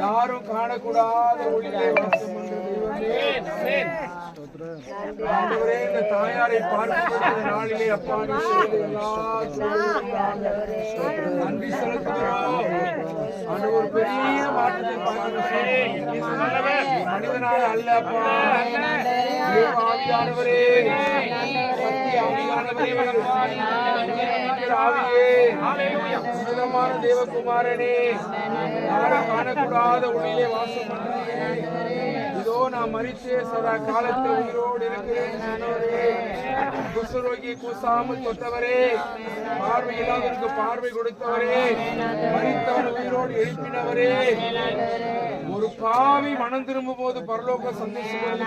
யாரும் காணக்கூடாத ஒளியிலே வாசம் பண்ற தெய்வமே. ஆண்டவரே, இந்த தாயாரை பார்க்கக்கூடிய நாளிலே அப்பா நீர் செய்த எல்லா நன்றி செலுத்துகிறோம். ஆண்டவர் ஒரு பெரிய மாற்றத்தை பார்க்கிறோம். மனிதனால அல்ல அப்பா, ஆவியானவரே, சத்திய ஆவியானவரே, ஆவியே, உன்னதமான தேவகுமாரனே, யாரும் காணக்கூடாத ஒளியிலே வாசம் பண்றீரே. இதோ நான் மரித்தே சதா காலத்தில் உயிரோடு இருக்கிறேன். குஷ்டரோகியை கூசாமல் தொட்டவரே, பார்வை இல்லாதவருக்கு பார்வை கொடுத்தவரே, மரித்தவன் உயிரோடு எழுப்பினவரே, ஒரு பாவி மனம் திரும்பும் போது பரலோக சந்தோஷம்.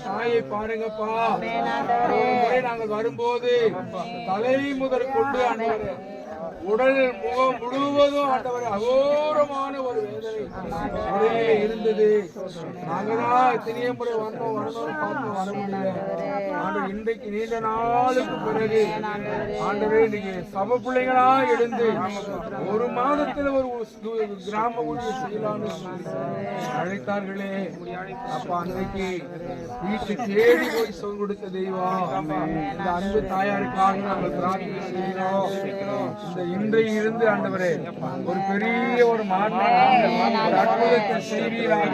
தாயை பாருங்கப்பா, முறை நாங்கள் வரும்போது தலை முதற் கொண்டு ஆண்டவரே, உடல் முகம் முழுவதும் ஆண்டவரே அகோரமான ஒரு வேதனை இருந்தது. நாங்கதான் எத்தனையோ முறை வரணும் பார்த்து வர முடியல. ஆண்டவர் இன்றைக்கு நீண்ட நாளுக்கு பிறகு ஆண்டவரே இன்னைக்கு சபை பிள்ளைகளா எழுந்து ஒரு மாதத்துல ஒரு கிராம ஊழியர் செய்யலாம்னு அழைத்தார்களே அப்ப அன்றைக்கு வீட்டு தேடி போய் சொல் கொடுத்த தெய்வம் இந்த அன்பு தாயாருக்காக நாங்கள் பிரார்த்தனை செய்கிறோம். இந்த இன்றைக்கு இருந்து ஆண்டவரே ஒரு பெரிய ஒரு மாற்றம் அற்புதத்தை செய்வீராக.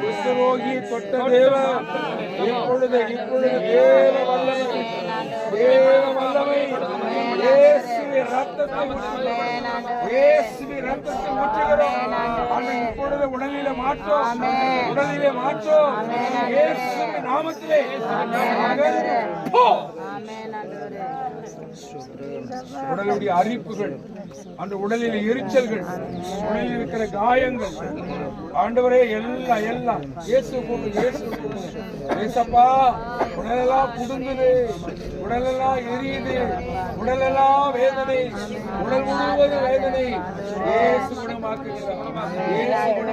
குஷ்டரோகியை தொட்ட தேவன் இப்பொழுது தேவ வல்லமை இப்பொழுது உடலிலே மாற்றோம் நாமத்திலே. உடலுடைய அரிப்புகள், அந்த உடலில் எரிச்சல்கள், உடலில் இருக்கிற காயங்கள் ஆண்டவரே எல்லாம் இயேசு ஏசப்பா, உடலெல்லாம் புடுங்குது, உடலெல்லாம் எரியுது, உடலெல்லாம் வேதனை, உடல் முழுவதும் வேதனை. இயேசு குணமாக்குகிறார்.